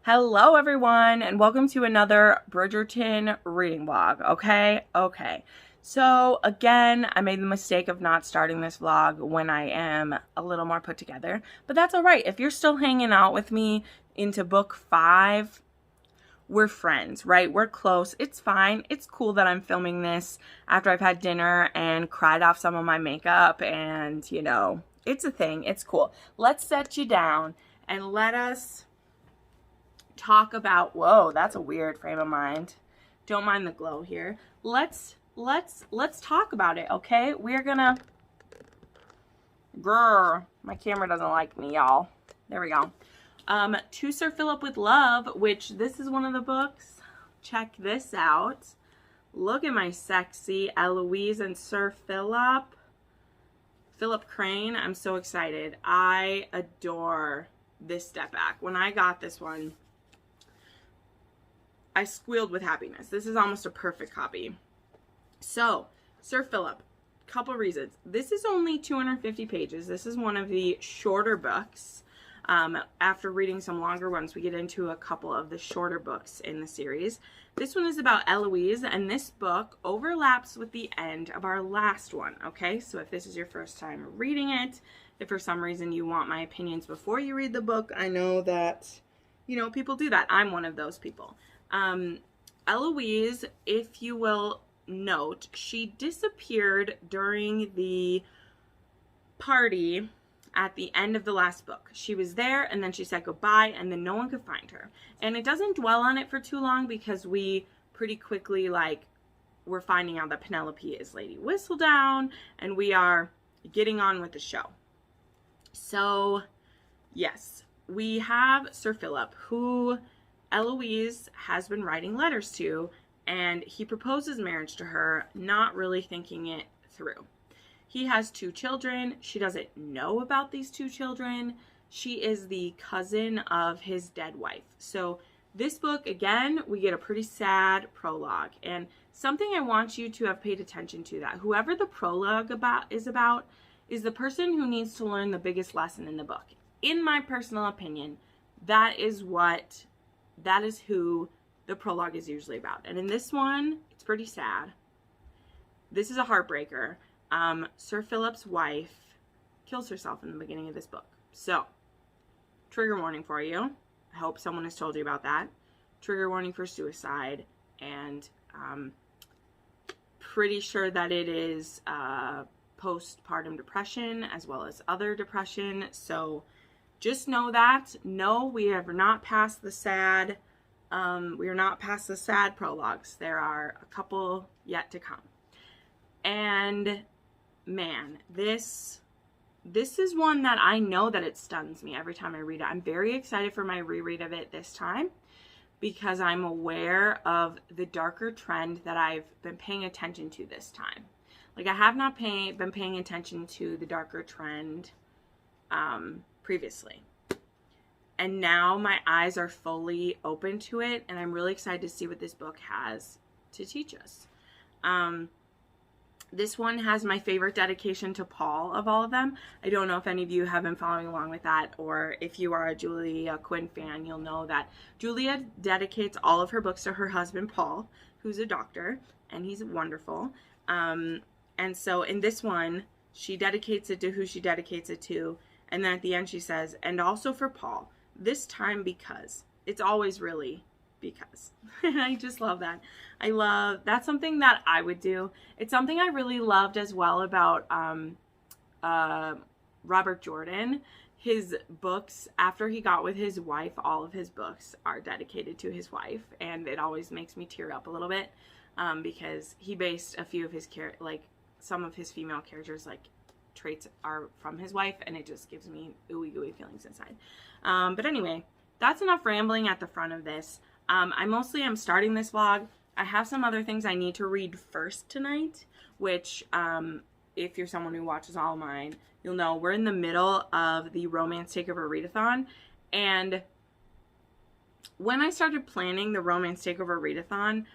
Hello everyone and welcome to another Bridgerton reading vlog. Okay. So again, I made the mistake of not starting this vlog when I am a little more put together, but that's all right. If you're still hanging out with me into book 5, we're friends, right? We're close. It's fine. It's cool that I'm filming this after I've had dinner and cried off some of my makeup, and it's a thing. It's cool. Let's set you down and let us talk about, whoa, that's a weird frame of mind. Don't mind the glow here. Let's talk about it, okay? We're gonna, grrr, my camera doesn't like me, y'all. There we go. To Sir Phillip with Love, which this is one of the books. Check this out. Look at my sexy Eloise and Sir Phillip. Philip Crane. I'm so excited. I adore this step back. When I got this one, I squealed with happiness. This is almost a perfect copy. So, Sir Phillip, couple reasons. This is only 250 pages. This is one of the shorter books. After reading some longer ones, we get into a couple of the shorter books in the series. This one is about Eloise, and this book overlaps with the end of our last one, okay? So if this is your first time reading it, if for some reason you want my opinions before you read the book, I know that, people do that. I'm one of those people. Eloise, if you will note, she disappeared during the party at the end of the last book. She was there and then she said goodbye and then no one could find her. And it doesn't dwell on it for too long because we pretty quickly, we're finding out that Penelope is Lady Whistledown and we are getting on with the show. So, yes, we have Sir Phillip, who Eloise has been writing letters to, and he proposes marriage to her, not really thinking it through. He has 2 children. She doesn't know about these 2 children. She is the cousin of his dead wife. So this book, again, we get a pretty sad prologue, and something I want you to have paid attention to, that whoever the prologue is about is the person who needs to learn the biggest lesson in the book. In my personal opinion, that is who the prologue is usually about. And in this one, it's pretty sad. This is a heartbreaker. Sir Philip's wife kills herself in the beginning of this book. So, trigger warning for you. I hope someone has told you about that. Trigger warning for suicide. And pretty sure that it is postpartum depression as well as other depression. So, just know that. No, we are not past the sad. We are not past the sad prologues. There are a couple yet to come. And man, this is one that I know that it stuns me every time I read it. I'm very excited for my reread of it this time because I'm aware of the darker trend that I've been paying attention to this time. I have not been paying attention to the darker trend previously. And now my eyes are fully open to it, and I'm really excited to see what this book has to teach us. This one has my favorite dedication to Paul of all of them. I don't know if any of you have been following along with that, or if you are a Julia Quinn fan, you'll know that Julia dedicates all of her books to her husband, Paul, who's a doctor, and he's wonderful. And so in this one, she dedicates it to who she dedicates it to, and then at the end she says, and also for Paul, this time because. It's always really because. I just love that. That's something that I would do. It's something I really loved as well about Robert Jordan. His books, after he got with his wife, all of his books are dedicated to his wife, and it always makes me tear up a little bit because he based a few of his some of his female characters traits are from his wife, and it just gives me ooey gooey feelings inside. But anyway, that's enough rambling at the front of this. I'm starting this vlog. I have some other things I need to read first tonight, which if you're someone who watches all of mine, you'll know we're in the middle of the Romance Takeover Readathon. And when I started planning the Romance Takeover Readathon,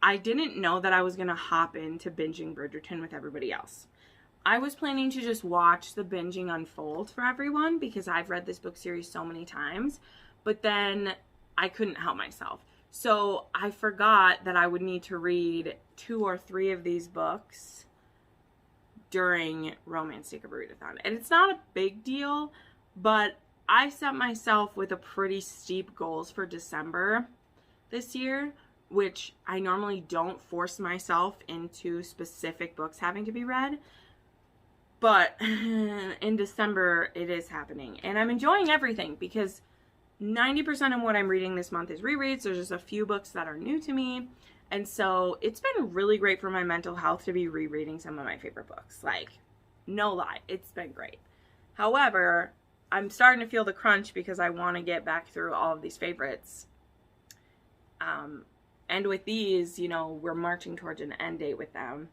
I didn't know that I was going to hop into binging Bridgerton with everybody else. I was planning to just watch the binging unfold for everyone because I've read this book series so many times. But then I couldn't help myself. So I forgot that I would need to read 2 or 3 of these books during Romance Take a Readathon. And it's not a big deal, but I set myself with a pretty steep goals for December this year, which I normally don't force myself into specific books having to be read. But in December, it is happening. And I'm enjoying everything because 90% of what I'm reading this month is rereads. There's just a few books that are new to me. And so it's been really great for my mental health to be rereading some of my favorite books. Like, no lie, it's been great. However, I'm starting to feel the crunch because I want to get back through all of these favorites. And with these, you know, we're marching towards an end date with them.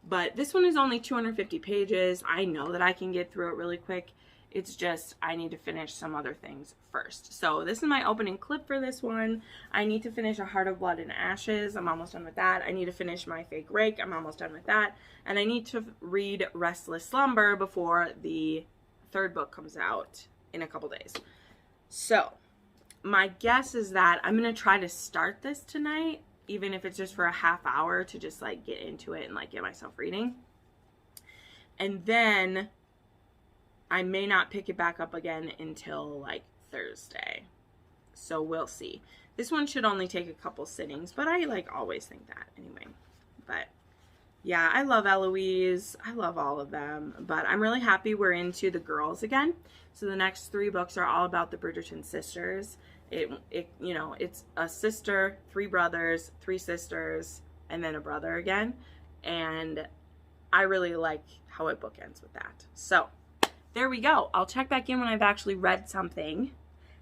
But this one is only 250 pages. I know that I can get through it really quick. It's just I need to finish some other things first. So this is my opening clip for this one. I need to finish A Heart of Blood and Ashes. I'm almost done with that. I need to finish My Fake Rake. I'm almost done with that. And I need to read Restless Slumber before the 3rd book comes out in a couple days. So my guess is that I'm going to try to start this tonight, even if it's just for a half hour to just like get into it and like get myself reading. And then I may not pick it back up again until like Thursday. So we'll see. This one should only take a couple sittings, but I like always think that anyway. But yeah, I love Eloise. I love all of them, but I'm really happy we're into the girls again. So the next 3 books are all about the Bridgerton sisters. It you know, it's a sister, 3 brothers, 3 sisters, and then a brother again. And I really like how it bookends with that. So there we go. I'll check back in when I've actually read something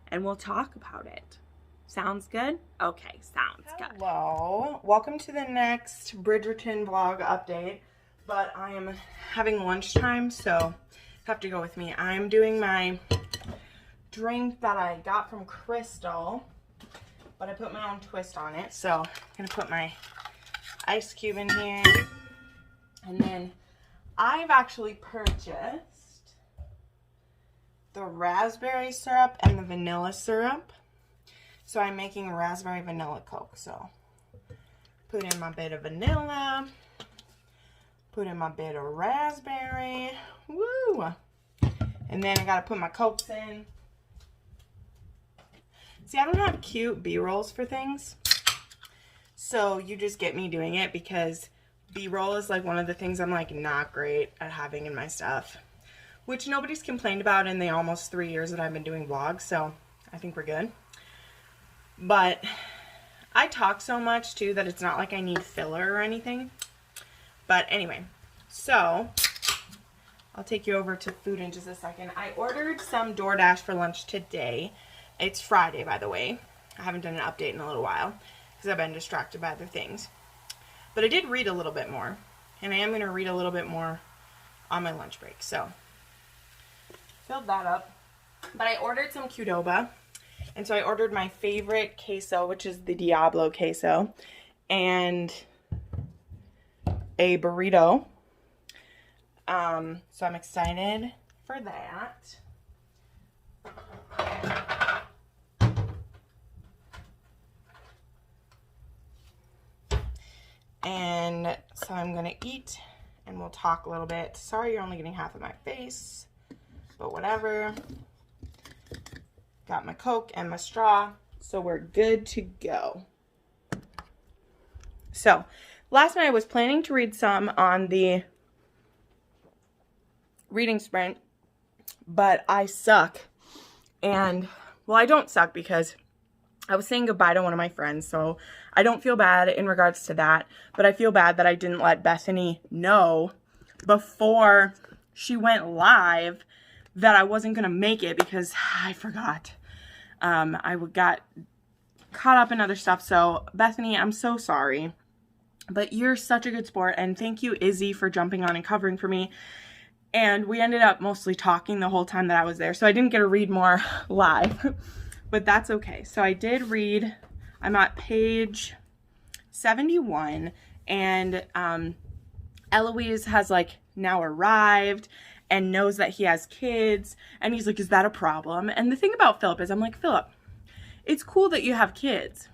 and we'll talk about it. Sounds good? Okay, sounds good. Hello. Welcome to the next Bridgerton vlog update. But I am having lunchtime, so have to go with me. I'm doing my drink that I got from Crystal, but I put my own twist on it. So I'm going to put my ice cube in here. And then I've actually purchased the raspberry syrup and the vanilla syrup. So I'm making raspberry vanilla Coke. So put in my bit of vanilla, put in my bit of raspberry, woo! And then I gotta put my Cokes in. See, I don't have cute B-rolls for things. So you just get me doing it because B-roll is like one of the things I'm like not great at having in my stuff. Which nobody's complained about in the almost 3 years that I've been doing vlogs, so I think we're good. But I talk so much too that it's not like I need filler or anything. But anyway, so I'll take you over to food in just a second. I ordered some DoorDash for lunch today. It's Friday, by the way. I haven't done an update in a little while because I've been distracted by other things. But I did read a little bit more, and I am going to read a little bit more on my lunch break. So filled that up. But I ordered some Qdoba. And so I ordered my favorite queso, which is the Diablo queso, and a burrito. So I'm excited for that. And so I'm going to eat and we'll talk a little bit. Sorry you're only getting half of my face, but whatever. Got my Coke and my straw, so we're good to go. So, last night I was planning to read some on the reading sprint, but I suck. And, well, I don't suck because I was saying goodbye to one of my friends, so I don't feel bad in regards to that, but I feel bad that I didn't let Bethany know before she went live that I wasn't going to make it because I forgot. I got caught up in other stuff. So Bethany, I'm so sorry, but you're such a good sport. And thank you, Izzy, for jumping on and covering for me. And we ended up mostly talking the whole time that I was there. So I didn't get to read more live, but that's okay. So I did read, I'm at page 71 and, Eloise has like now arrived and knows that he has kids, and he's like, is that a problem? And the thing about Phillip is, I'm like, Phillip, it's cool that you have kids.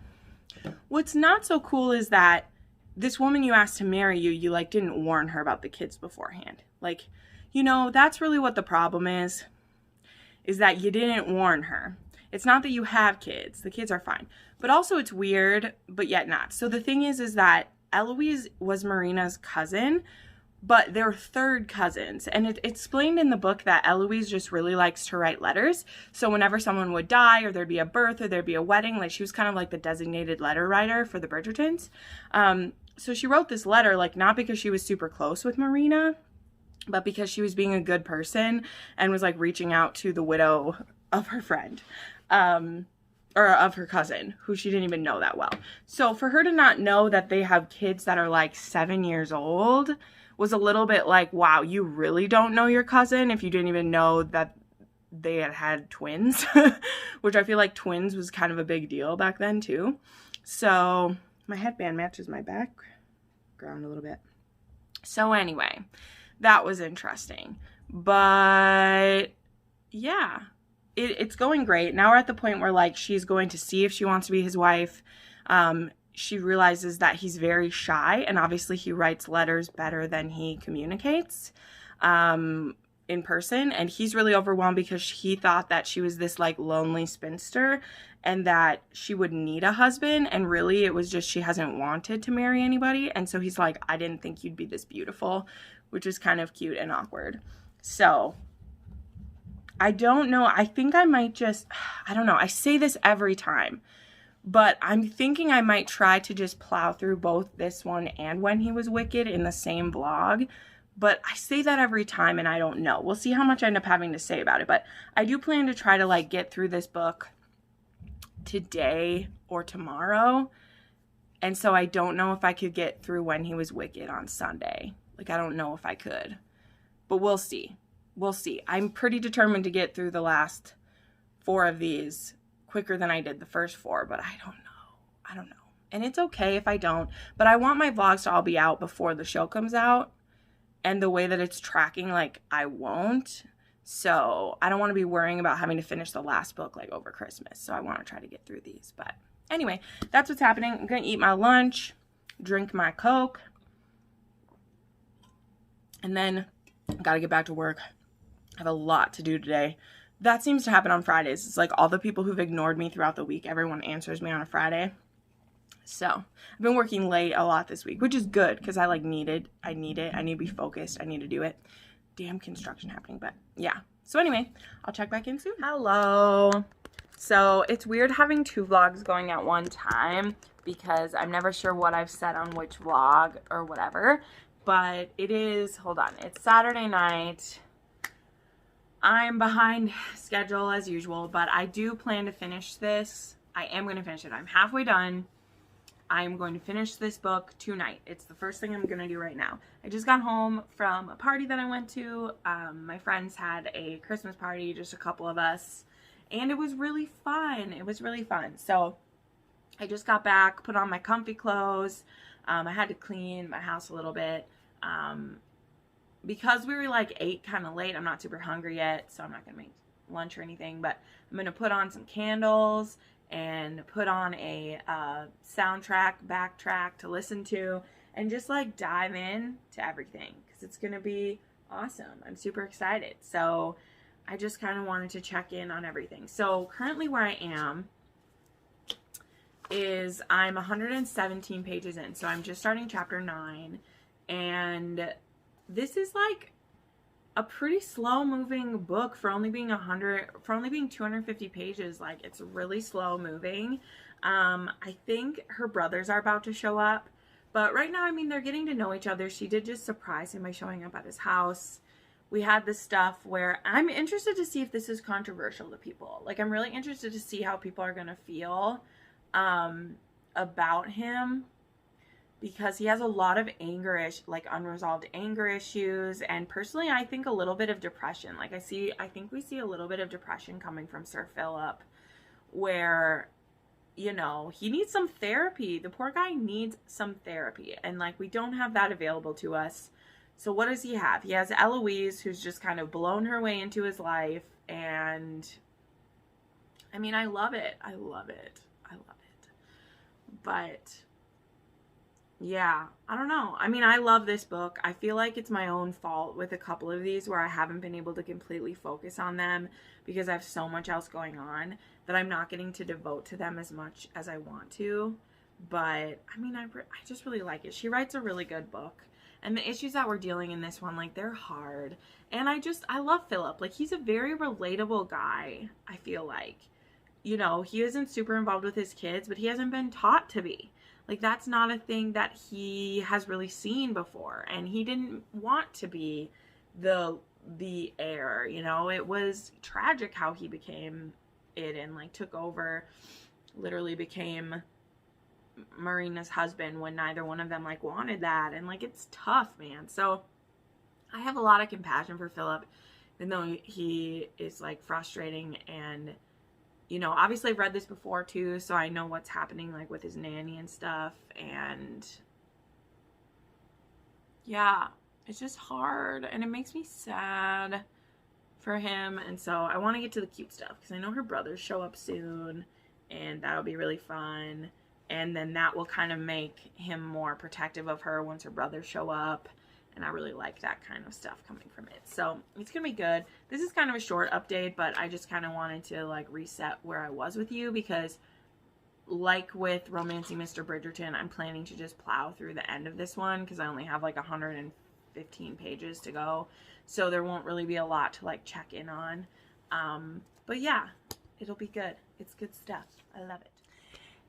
What's not so cool is that this woman you asked to marry you, you like didn't warn her about the kids beforehand. Like, you know, that's really what the problem is that you didn't warn her. It's not that you have kids. The kids are fine. But also it's weird, but yet not. So the thing is that Eloise was Marina's cousin, but they're third cousins. And it's explained in the book that Eloise just really likes to write letters. So whenever someone would die or there'd be a birth or there'd be a wedding, like she was kind of like the designated letter writer for the Bridgertons. So she wrote this letter, like not because she was super close with Marina, but because she was being a good person and was like reaching out to the widow of her friend, or of her cousin, who she didn't even know that well. So for her to not know that they have kids that are like 7 years old was a little bit like, wow, you really don't know your cousin if you didn't even know that they had twins, which I feel like twins was kind of a big deal back then too. So my headband matches my background a little bit. So anyway, that was interesting. But yeah, it's going great. Now we're at the point where like she's going to see if she wants to be his wife. She realizes that he's very shy, and obviously he writes letters better than he communicates in person. And he's really overwhelmed because he thought that she was this like lonely spinster and that she would need a husband. And really it was just she hasn't wanted to marry anybody. And so he's like, I didn't think you'd be this beautiful, which is kind of cute and awkward. So I don't know. I think I might just, I don't know. I say this every time, but I'm thinking I might try to just plow through both this one and When He Was Wicked in the same vlog. But I say that every time and I don't know. We'll see how much I end up having to say about it. But I do plan to try to like get through this book today or tomorrow. And so I don't know if I could get through When He Was Wicked on Sunday. Like, I don't know if I could. But we'll see. We'll see. I'm pretty determined to get through the last 4 of these quicker than I did the first 4. But I don't know. I don't know. And it's okay if I don't. But I want my vlogs to all be out before the show comes out. And the way that it's tracking, like, I won't. So I don't want to be worrying about having to finish the last book, like, over Christmas. So I want to try to get through these. But anyway, that's what's happening. I'm going to eat my lunch, drink my Coke. And then I got to get back to work. I have a lot to do today. That seems to happen on Fridays. It's like all the people who've ignored me throughout the week, everyone answers me on a Friday. So I've been working late a lot this week, which is good because I need it. I need to be focused. I need to do it. Damn construction happening, but yeah. So anyway, I'll check back in soon. Hello. So it's weird having 2 vlogs going at one time because I'm never sure what I've said on which vlog or whatever. But it is, hold on, it's Saturday night. I'm behind schedule as usual, but I do plan to finish this. I am going to finish it. I'm halfway done. I'm going to finish this book tonight. It's the first thing I'm going to do right now. I just got home from a party that I went to. My friends had a Christmas party, just a couple of us, and it was really fun. It was really fun. So I just got back, put on my comfy clothes. I had to clean my house a little bit. Because we were like 8 kind of late, I'm not super hungry yet, so I'm not going to make lunch or anything, but I'm going to put on some candles and put on a backtrack to listen to, and just like dive in to everything because it's going to be awesome. I'm super excited. So I just kind of wanted to check in on everything. So currently where I am is I'm 117 pages in. So I'm just starting chapter 9, and this is like a pretty slow moving book for only being 250 pages. Like, it's really slow moving. I think her brothers are about to show up, but right now, I mean, they're getting to know each other. She did just surprise him by showing up at his house. We had this stuff where I'm interested to see if this is controversial to people. Like, I'm really interested to see how people are going to feel about him, because he has a lot of unresolved anger issues, and personally I think a little bit of depression. Like, I think we see a little bit of depression coming from Sir Phillip, where, you know, he needs some therapy. The poor guy needs some therapy, and like, we don't have that available to us. So what does he have? He has Eloise, who's just kind of blown her way into his life, and I mean, I love it. I love it. I love it. But yeah, I don't know. I mean, I love this book. I feel like it's my own fault with a couple of these where I haven't been able to completely focus on them because I have so much else going on that I'm not getting to devote to them as much as I want to. But I mean, I just really like it. She writes a really good book. And the issues that we're dealing in this one, like, they're hard. And I love Phillip. Like, he's a very relatable guy, I feel like. You know, he isn't super involved with his kids, but he hasn't been taught to be. Like, that's not a thing that he has really seen before. And he didn't want to be the heir, you know. It was tragic how he became it and, like, took over, literally became Marina's husband when neither one of them, like, wanted that. And, like, it's tough, man. So I have a lot of compassion for Phillip, even though he is, like, frustrating. And, you know, obviously I've read this before too, so I know what's happening, like, with his nanny and stuff. And yeah, it's just hard and it makes me sad for him. And so I want to get to the cute stuff because I know her brothers show up soon and that'll be really fun. And then that will kind of make him more protective of her once her brothers show up. And I really like that kind of stuff coming from it. So it's going to be good. This is kind of a short update, but I just kind of wanted to, like, reset where I was with you because, like with Romancing Mr. Bridgerton, I'm planning to just plow through the end of this one because I only have like 115 pages to go. So there won't really be a lot to, like, check in on. But yeah, it'll be good. It's good stuff. I love it.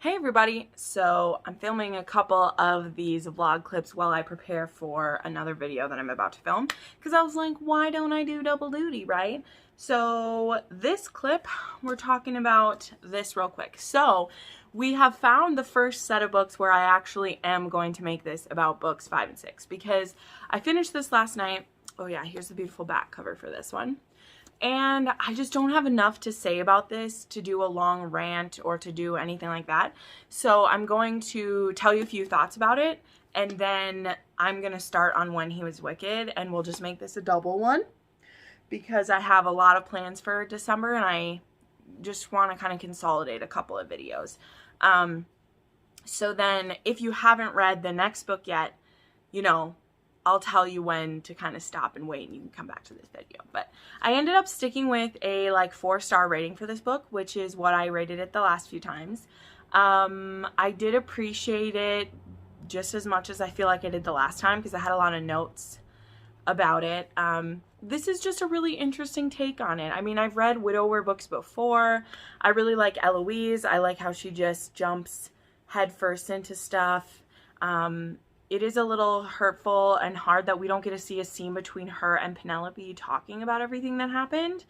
Hey everybody, so I'm filming a couple of these vlog clips while I prepare for another video that I'm about to film because I was like, why don't I do double duty, right? So this clip, we're talking about this real quick. So we have found the first set of books where I actually am going to make this about books 5 and 6 because I finished this last night. Oh yeah, here's the beautiful back cover for this one. And I just don't have enough to say about this to do a long rant or to do anything like that. So I'm going to tell you a few thoughts about it. And then I'm going to start on When He Was Wicked. And we'll just make this a double one. Because I have a lot of plans for December. And I just want to kind of consolidate a couple of videos. So then if you haven't read the next book yet, you know, I'll tell you when to kind of stop and wait and you can come back to this video. But I ended up sticking with a, like, 4-star rating for this book, which is what I rated it the last few times. I did appreciate it just as much as I feel like I did the last time because I had a lot of notes about it. This is just a really interesting take on it. I mean, I've read widower books before. I really like Eloise. I like how she just jumps headfirst into stuff. It is a little hurtful and hard that we don't get to see a scene between her and Penelope talking about everything that happened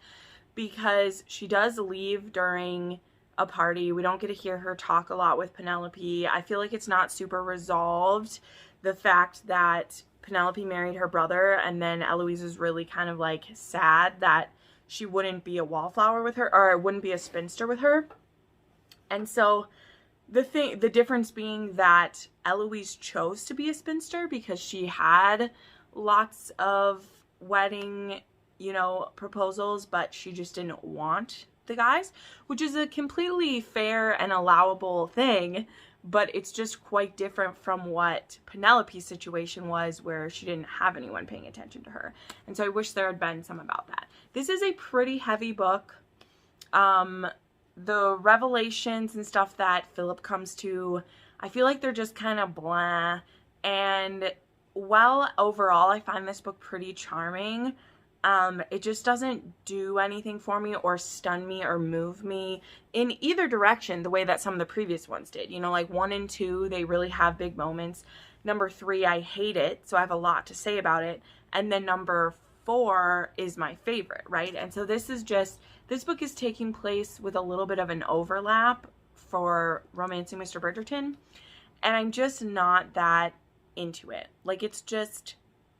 because she does leave during a party. We don't get to hear her talk a lot with Penelope. I feel like it's not super resolved. The fact that Penelope married her brother and then Eloise is really kind of, like, sad that she wouldn't be a wallflower with her or wouldn't be a spinster with her. And so the difference being that Eloise chose to be a spinster because she had lots of wedding, you know, proposals, but she just didn't want the guys, which is a completely fair and allowable thing, but it's just quite different from what Penelope's situation was where she didn't have anyone paying attention to her. And so I wish there had been some about that. This is a pretty heavy book. The revelations and stuff that Phillip comes to, I feel like they're just kind of blah. And while overall I find this book pretty charming, it just doesn't do anything for me or stun me or move me in either direction the way that some of the previous ones did. You know, like 1 and 2, they really have big moments. Number 3, I hate it, so I have a lot to say about it. And then number 4 is my favorite, right? And so this book is taking place with a little bit of an overlap for Romancing Mr. Bridgerton, and I'm just not that into it. Like, it's just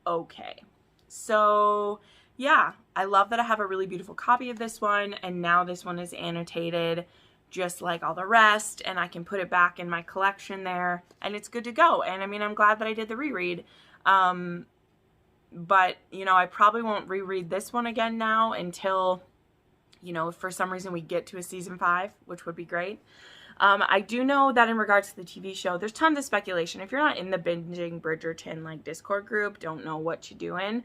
okay. So yeah, I love that I have a really beautiful copy of this one, and now this one is annotated just like all the rest, and I can put it back in my collection there, and it's good to go. And I mean, I'm glad that I did the reread. But, you know, I probably won't reread this one again now until you know, if for some reason we get to a season 5, which would be great. I do know that in regards to the TV show, there's tons of speculation. If you're not in the Binging Bridgerton like Discord group, don't know what you're doing.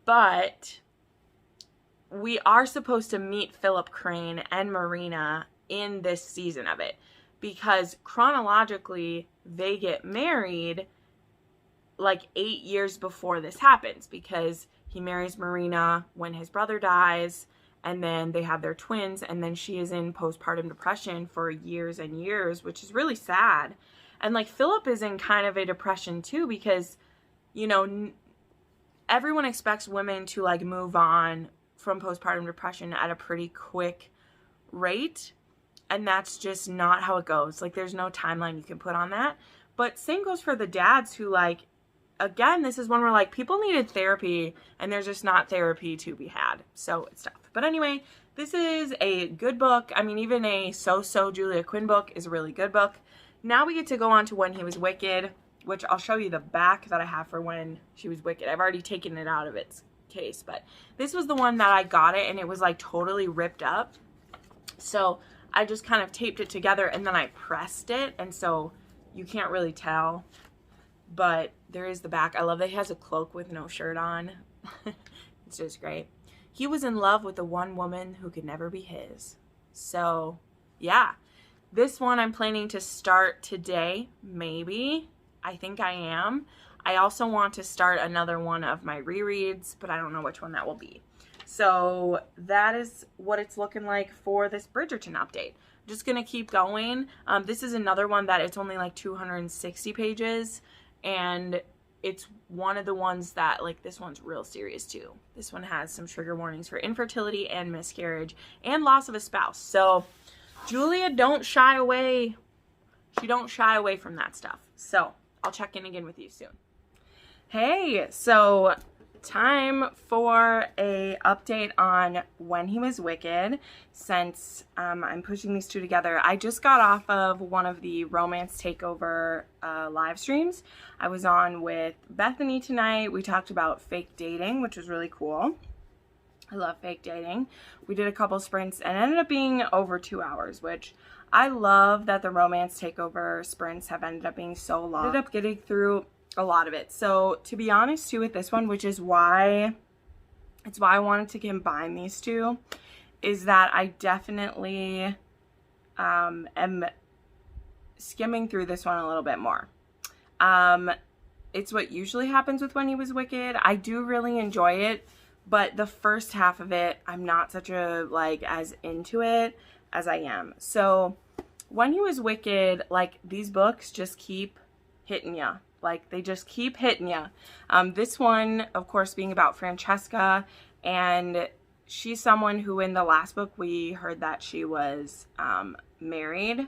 But we are supposed to meet Phillip Crane and Marina in this season of it, because chronologically they get married like 8 years before this happens, because he marries Marina when his brother dies, and then they have their twins, and then she is in postpartum depression for years and years, which is really sad. And like Phillip is in kind of a depression too, because, you know, everyone expects women to like move on from postpartum depression at a pretty quick rate, and that's just not how it goes. Like, there's no timeline you can put on that. But same goes for the dads who, like, again, this is one where like people needed therapy and there's just not therapy to be had, so it's tough. But anyway, this is a good book. I mean, even a so-so Julia Quinn book is a really good book. Now we get to go on to When He Was Wicked, which I'll show you the back that I have for When She Was Wicked. I've already taken it out of its case, but this was the one that I got it and it was like totally ripped up. So I just kind of taped it together and then I pressed it, and so you can't really tell. But there is the back. I love that he has a cloak with no shirt on. It's just great. He was in love with the one woman who could never be his. So, yeah. This one I'm planning to start today, maybe. I think I am. I also want to start another one of my rereads, but I don't know which one that will be. So that is what it's looking like for this Bridgerton update. I'm just going to keep going. This is another one that it's only like 260 pages. And it's one of the ones that, like, this one's real serious too. This one has some trigger warnings for infertility and miscarriage and loss of a spouse. So Julia don't shy away. She don't shy away from that stuff. So I'll check in again with you soon. Hey, so time for a update on When He Was Wicked, since I'm pushing these two together. I just got off of one of the Romance Takeover live streams. I was on with Bethany tonight. We talked about fake dating, which was really cool. I love fake dating. We did a couple sprints and it ended up being over 2 hours, which I love that the Romance Takeover sprints have ended up being so long. I ended up getting through a lot of it. So to be honest too with this one, which is why I wanted to combine these two, is that I definitely am skimming through this one a little bit more. It's what usually happens with When He Was Wicked. I do really enjoy it, but the first half of it, I'm not such a, like, as into it as I am. So When He Was Wicked, like, these books just keep hitting ya. Like, they just keep hitting ya. This one, of course, being about Francesca, and she's someone who in the last book we heard that she was married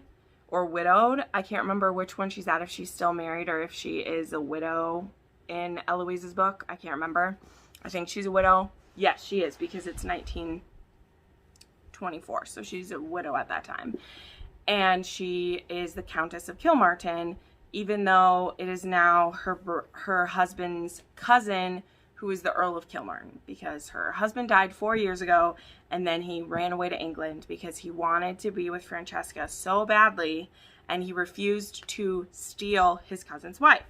or widowed. I can't remember which one she's at, if she's still married or if she is a widow in Eloise's book. I can't remember. I think she's a widow. Yes, she is, because it's 1924, so she's a widow at that time. And she is the Countess of Kilmartin, even though it is now her husband's cousin who is the Earl of Kilmartin, because her husband died 4 years ago, and then he ran away to England because he wanted to be with Francesca so badly, and he refused to steal his cousin's wife.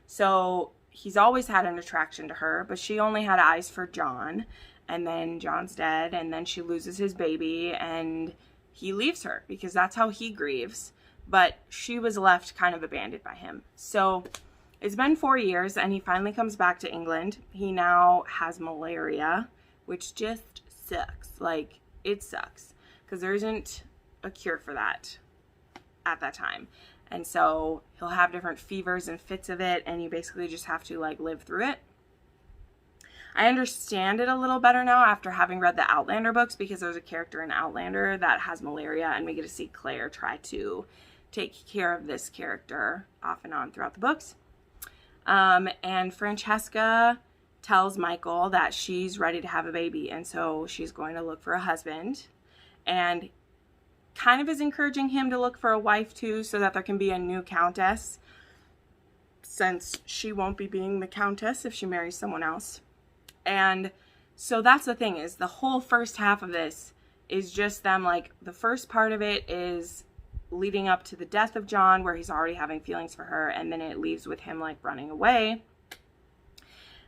So he's always had an attraction to her, but she only had eyes for John, and then John's dead, and then she loses his baby, and he leaves her because that's how he grieves. But she was left kind of abandoned by him. So it's been 4 years and he finally comes back to England. He now has malaria, which just sucks. Like, it sucks because there isn't a cure for that at that time. And so he'll have different fevers and fits of it, and you basically just have to, like, live through it. I understand it a little better now after having read the Outlander books, because there's a character in Outlander that has malaria, and we get to see Claire try to take care of this character off and on throughout the books. And Francesca tells Michael that she's ready to have a baby, and so she's going to look for a husband, and kind of is encouraging him to look for a wife too, so that there can be a new countess, since she won't be being the countess if she marries someone else. And So that's the thing, is the whole first half of this is just them, like, the first part of it is leading up to the death of John, where he's already having feelings for her, and then it leaves with him, like, running away.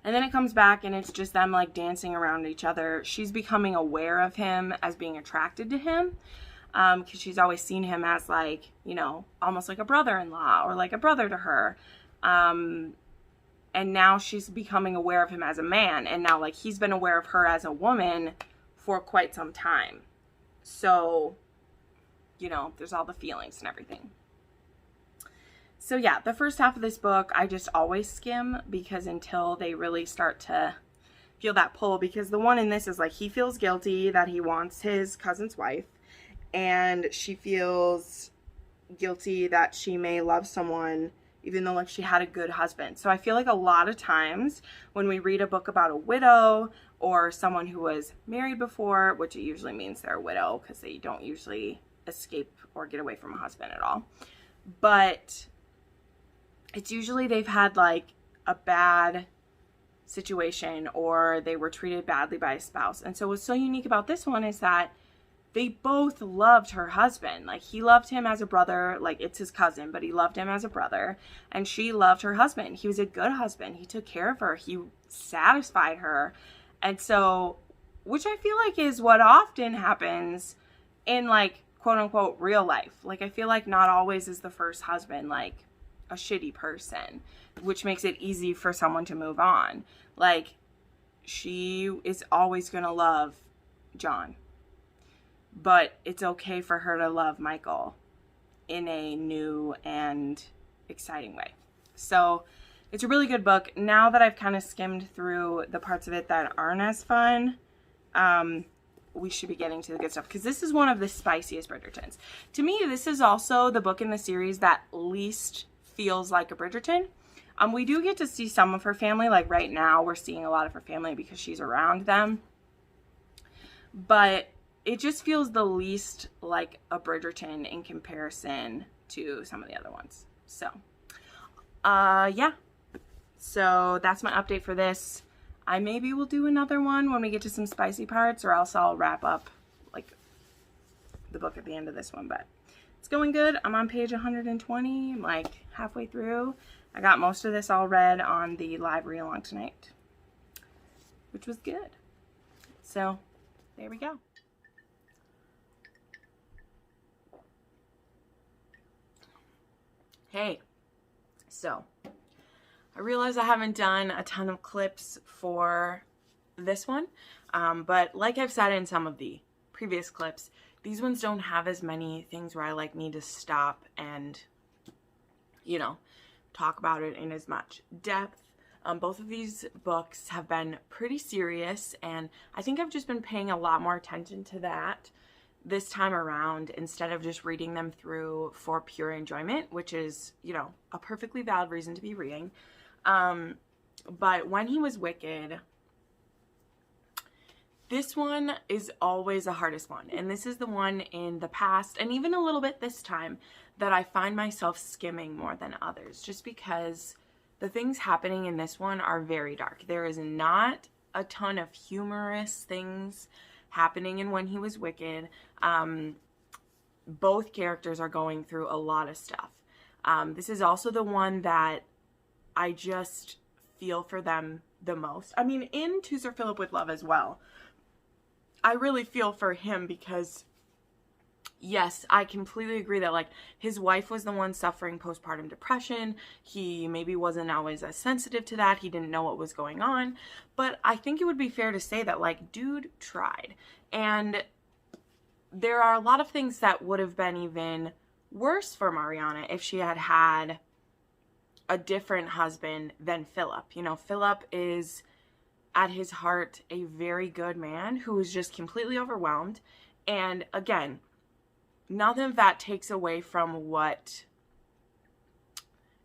And then it comes back, and it's just them, like, dancing around each other. She's becoming aware of him as being attracted to him, because she's always seen him as, like, you know, almost like a brother-in-law, or like a brother to her. And now she's becoming aware of him as a man. And now, like, he's been aware of her as a woman for quite some time. So, you know, there's all the feelings and everything. So, yeah, the first half of this book, I just always skim, because until they really start to feel that pull. Because the one in this is, like, he feels guilty that he wants his cousin's wife. And she feels guilty that she may love someone even though, like, she had a good husband. So I feel like a lot of times when we read a book about a widow or someone who was married before, which it usually means they're a widow because they don't usually escape or get away from a husband at all. But it's usually they've had, like, a bad situation or they were treated badly by a spouse. And so what's so unique about this one is that they both loved her husband. Like, he loved him as a brother. Like, it's his cousin, but he loved him as a brother. And she loved her husband. He was a good husband. He took care of her. He satisfied her. And so, which I feel like is what often happens in, like, quote unquote real life. Like, I feel like not always is the first husband, like, a shitty person, which makes it easy for someone to move on. Like, she is always going to love John. But it's okay for her to love Michael in a new and exciting way. So it's a really good book. Now that I've kind of skimmed through the parts of it that aren't as fun, we should be getting to the good stuff. Because this is one of the spiciest Bridgertons. To me, this is also the book in the series that least feels like a Bridgerton. We do get to see some of her family. Like, right now, we're seeing a lot of her family because she's around them. But it just feels the least like a Bridgerton in comparison to some of the other ones. So, yeah. So that's my update for this. I maybe will do another one when we get to some spicy parts, or else I'll wrap up, like, the book at the end of this one. But it's going good. I'm on page 120. I'm, like, halfway through. I got most of this all read on the live read-along tonight, which was good. So, there we go. Hey, so I realize I haven't done a ton of clips for this one, but like I've said in some of the previous clips, these ones don't have as many things where I, like, need to stop and, you know, talk about it in as much depth. Both of these books have been pretty serious, and I think I've just been paying a lot more attention to that this time around, instead of just reading them through for pure enjoyment, which is, you know, a perfectly valid reason to be reading. But When He Was Wicked, this one is always the hardest one. And this is the one in the past, and even a little bit this time, that I find myself skimming more than others, just because the things happening in this one are very dark. There is not a ton of humorous things happening in When He Was Wicked. Both characters are going through a lot of stuff. This is also the one that I just feel for them the most. I mean, in To Sir Philip with Love as well, I really feel for him because, yes, I completely agree that, like, his wife was the one suffering postpartum depression. He maybe wasn't always as sensitive to that. He didn't know what was going on. But I think it would be fair to say that, like, dude tried. And there are a lot of things that would have been even worse for Mariana if she had had a different husband than Phillip. You know, Phillip is, at his heart, a very good man who is just completely overwhelmed. And again, none of that takes away from what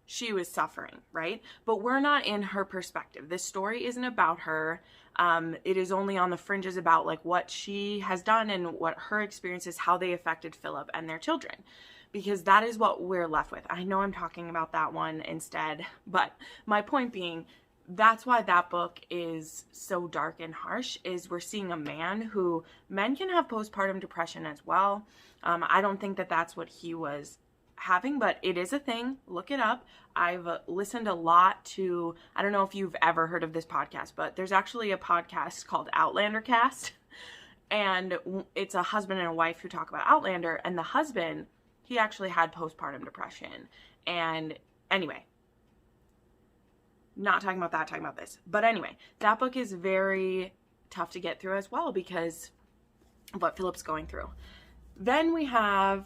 she was suffering, right? But we're not in her perspective. This story isn't about her. It is only on the fringes about, like, what she has done and what her experiences, how they affected Phillip and their children. Because that is what we're left with. I know I'm talking about that one instead, but my point being, that's why that book is so dark and harsh, is we're seeing a man who, men can have postpartum depression as well. I don't think that that's what he was having, but it is a thing. Look it up. I've listened a lot to, I don't know if you've ever heard of this podcast, but there's actually a podcast called Outlander Cast, and it's a husband and a wife who talk about Outlander, and the husband, he actually had postpartum depression. And anyway, not talking about that, talking about this. But anyway, that book is very tough to get through as well because of what Phillip's going through. Then we have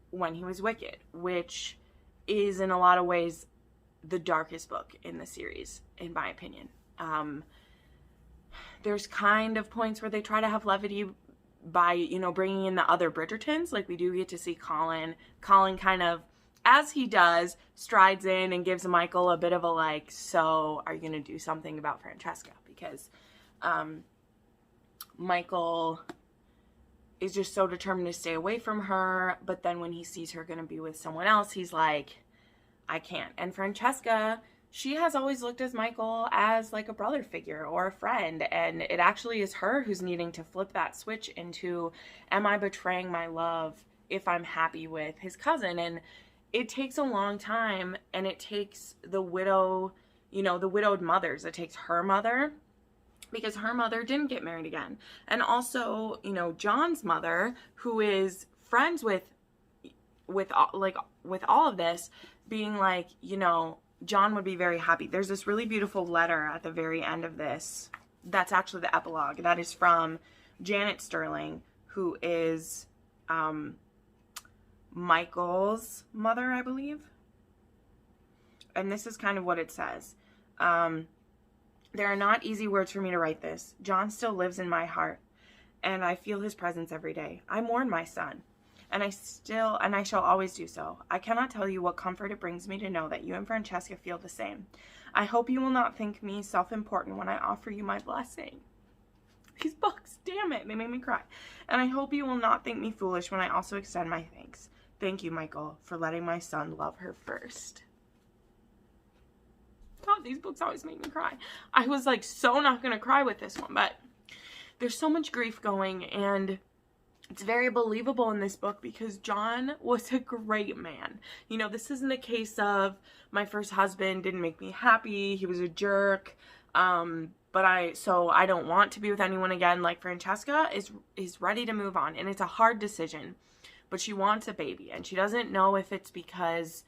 When He Was Wicked, which is in a lot of ways the darkest book in the series, in my opinion. There's kind of points where they try to have levity by, you know, bringing in the other Bridgertons. Like, we do get to see Colin. Colin kind of, as he does, strides in and gives Michael a bit of a like, so are you going to do something about Francesca? Because Michael is just so determined to stay away from her, but then when he sees her going to be with someone else, he's like, I can't. And Francesca, she has always looked as Michael as like a brother figure or a friend, and it actually is her who's needing to flip that switch into, am I betraying my love if I'm happy with his cousin? And it takes a long time, and it takes the widow, you know, the widowed mothers. It takes her mother, because her mother didn't get married again. And also, you know, John's mother, who is friends with all of this, being like, you know, John would be very happy. There's this really beautiful letter at the very end of this. That's actually the epilogue. That is from Janet Sterling, who is Michael's mother, I believe. And this is kind of what it says. There are not easy words for me to write this. John still lives in my heart, and I feel his presence every day. I mourn my son, and I shall always do so. I cannot tell you what comfort it brings me to know that you and Francesca feel the same. I hope you will not think me self-important when I offer you my blessing. These books, damn it, they made me cry. And I hope you will not think me foolish when I also extend my thanks. Thank you, Michael, for letting my son love her first. God, these books always make me cry. I was like so not gonna cry with this one, but there's so much grief going, and it's very believable in this book because John was a great man. You know, this isn't a case of my first husband didn't make me happy, he was a jerk, so I don't want to be with anyone again. Like, Francesca is ready to move on, and it's a hard decision, but she wants a baby, and she doesn't know if it's because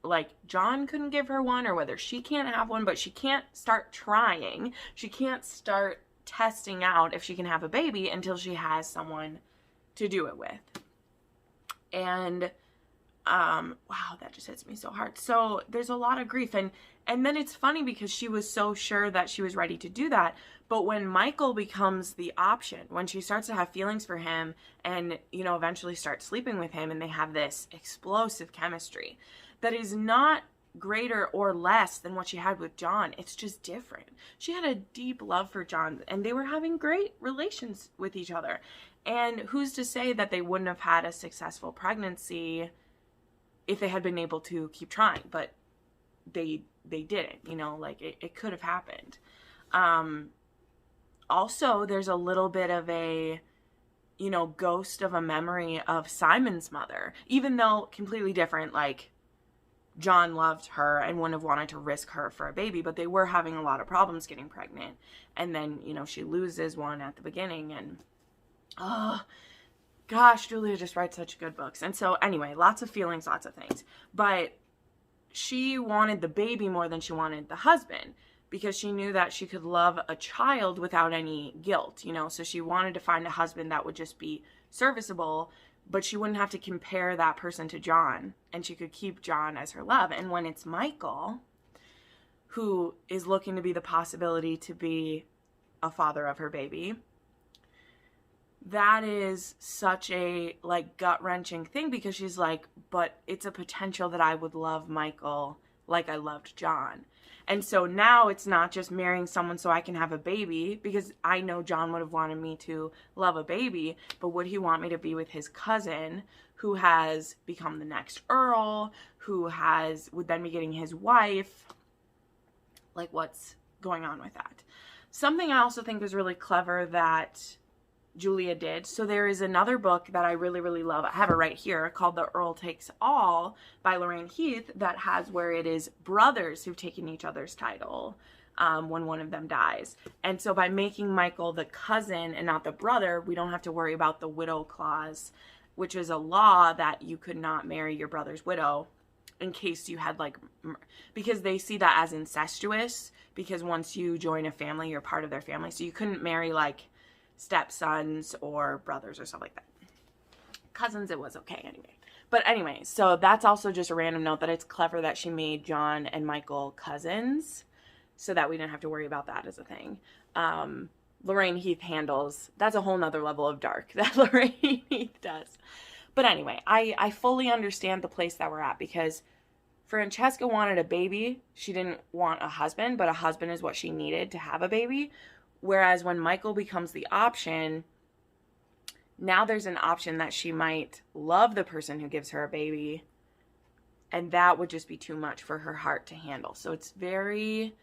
like John couldn't give her one or whether she can't have one, but she can't start trying. She can't start testing out if she can have a baby until she has someone to do it with. And wow, that just hits me so hard. So there's a lot of grief, and then it's funny because she was so sure that she was ready to do that, but when Michael becomes the option, when she starts to have feelings for him and, you know, eventually starts sleeping with him, and they have this explosive chemistry that is not greater or less than what she had with John. It's just different. She had a deep love for John, and they were having great relations with each other. And who's to say that they wouldn't have had a successful pregnancy if they had been able to keep trying? But they didn't, you know, like it could have happened. Also, there's a little bit of a, you know, ghost of a memory of Simon's mother, even though completely different. Like, John loved her and wouldn't have wanted to risk her for a baby, but they were having a lot of problems getting pregnant. And then, you know, she loses one at the beginning, and oh gosh, Julia just writes such good books. And so anyway, lots of feelings, lots of things. But she wanted the baby more than she wanted the husband, because she knew that she could love a child without any guilt, you know. So she wanted to find a husband that would just be serviceable, but she wouldn't have to compare that person to John, and she could keep John as her love. And when it's Michael, who is looking to be the possibility to be a father of her baby, that is such a, like, gut-wrenching thing, because she's like, but it's a potential that I would love Michael like I loved John. And so now it's not just marrying someone so I can have a baby, because I know John would have wanted me to love a baby, but would he want me to be with his cousin, who has become the next Earl, would then be getting his wife? Like, what's going on with that. Something I also think was really clever that Julia did. So there is another book that I really, really love. I have it right here, called The Earl Takes All by Lorraine Heath, that has where it is brothers who've taken each other's title when one of them dies. And so by making Michael the cousin and not the brother, we don't have to worry about the widow clause, which is a law that you could not marry your brother's widow in case you had like, because they see that as incestuous, because once you join a family, you're part of their family. So you couldn't marry like stepsons or brothers or stuff like that. Cousins, it was okay anyway. But anyway, so that's also just a random note that it's clever that she made John and Michael cousins so that we didn't have to worry about that as a thing. Lorraine Heath handles, that's a whole nother level of dark that Lorraine Heath does. But anyway, I fully understand the place that we're at, because Francesca wanted a baby. She didn't want a husband, but a husband is what she needed to have a baby. Whereas when Michael becomes the option, now there's an option that she might love the person who gives her a baby, and that would just be too much for her heart to handle. So it's very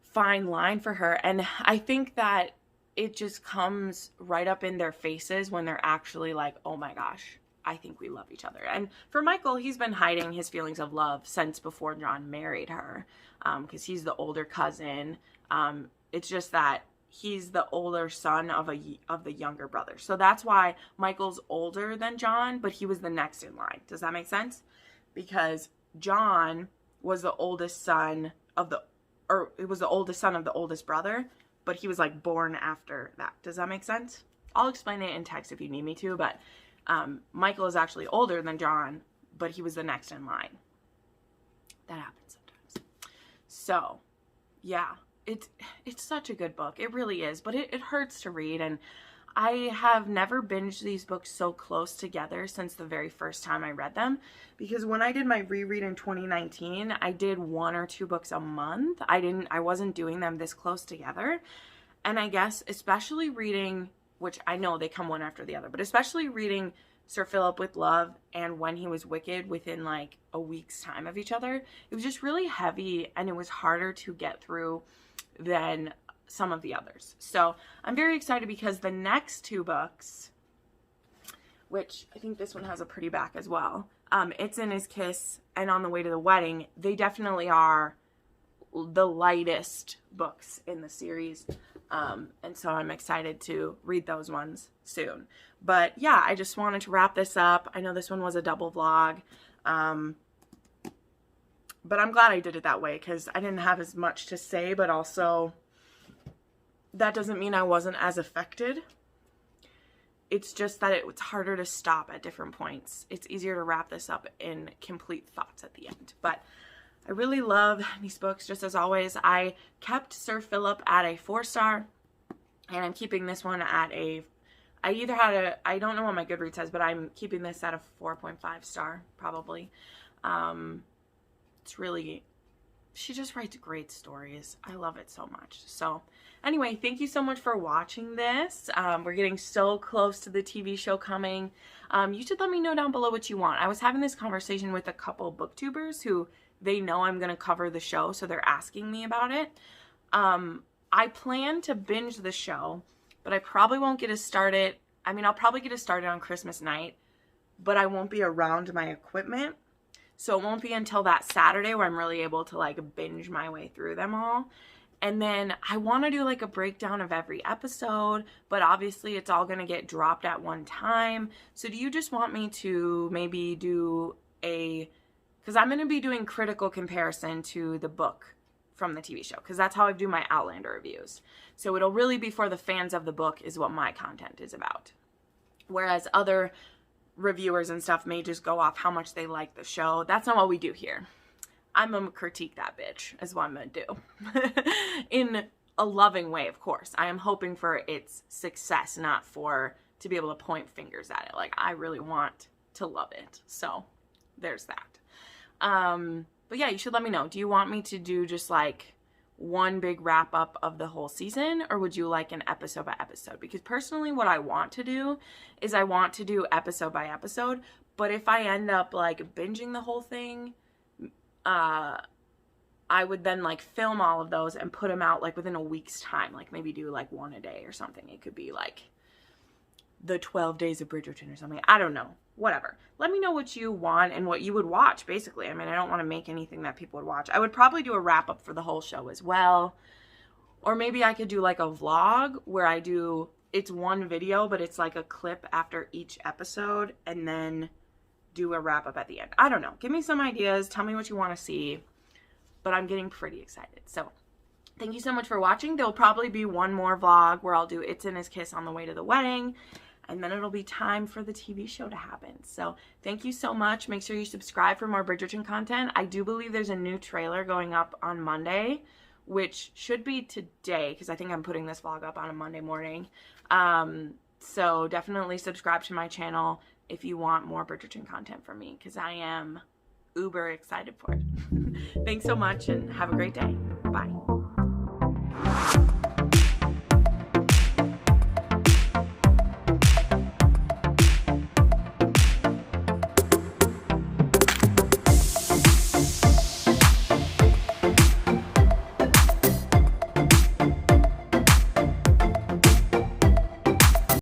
fine line for her. And I think that it just comes right up in their faces when they're actually like, oh my gosh, I think we love each other. And for Michael, he's been hiding his feelings of love since before John married her, because he's the older cousin. It's just that he's the older son of the younger brother. So that's why Michael's older than John, but he was the next in line. Does that make sense? Because John was the oldest son of the oldest brother, but he was like born after that. Does that make sense? I'll explain it in text if you need me to, but Michael is actually older than John, but he was the next in line. That happens sometimes. So, yeah, it's such a good book. It really is, but it hurts to read, and I have never binged these books so close together since the very first time I read them, because when I did my reread in 2019, I did 1 or 2 books a month. I wasn't doing them this close together. And I guess especially reading, which I know they come one after the other, but especially reading Sir Phillip with Love and When He Was Wicked within like a week's time of each other, it was just really heavy, and it was harder to get through than some of the others. So I'm very excited because the next 2 books, which I think this one has a pretty back as well, It's in His Kiss and On the Way to the Wedding, they definitely are the lightest books in the series. And so I'm excited to read those ones soon. But yeah, I just wanted to wrap this up. I know this one was a double vlog. But I'm glad I did it that way, because I didn't have as much to say, but also that doesn't mean I wasn't as affected. It's just that it's harder to stop at different points. It's easier to wrap this up in complete thoughts at the end. But I really love these books. Just as always, I kept Sir Phillip at a 4-star, and I'm keeping this one at a, I don't know what my Goodreads says, but I'm keeping this at a 4.5 star, probably. It's really, she just writes great stories. I love it so much. So anyway, thank you so much for watching this. We're getting so close to the TV show coming. You should let me know down below what you want. I was having this conversation with a couple booktubers who they know I'm going to cover the show, so they're asking me about it. I plan to binge the show, but I probably won't get it started. I mean, I'll probably get it started on Christmas night, but I won't be around my equipment. So it won't be until that Saturday where I'm really able to like binge my way through them all. And then I want to do like a breakdown of every episode, but obviously it's all going to get dropped at one time. So do you just want me to maybe do because I'm going to be doing critical comparison to the book from the TV show, because that's how I do my Outlander reviews. So it'll really be for the fans of the book is what my content is about. Whereas other reviewers and stuff may just go off how much they like the show. That's not what we do here. I'm gonna critique that bitch is what I'm gonna do. In a loving way, of course. I am hoping for its success, not to be able to point fingers at it. Like, I really want to love it. So there's that. But yeah, you should let me know. Do you want me to do just like one big wrap up of the whole season, or would you like an episode by episode? Because personally what I want to do is I want to do episode by episode, but if I end up like binging the whole thing, I I would then like film all of those and put them out like within a week's time, like maybe do like one a day or something. It could be like the 12 days of Bridgerton or something. I don't know, whatever. Let me know what you want and what you would watch, basically. I mean, I don't want to make anything that people would watch. I would probably do a wrap up for the whole show as well. Or maybe I could do like a vlog where I do, it's one video, but it's like a clip after each episode and then do a wrap up at the end. I don't know. Give me some ideas. Tell me what you want to see. But I'm getting pretty excited. So thank you so much for watching. There'll probably be one more vlog where I'll do It's in His Kiss on the way to the wedding. And then it'll be time for the TV show to happen. So thank you so much. Make sure you subscribe for more Bridgerton content. I do believe there's a new trailer going up on Monday, which should be today because I think I'm putting this vlog up on a Monday morning. So definitely subscribe to my channel if you want more Bridgerton content from me because I am uber excited for it. Thanks so much and have a great day. Bye.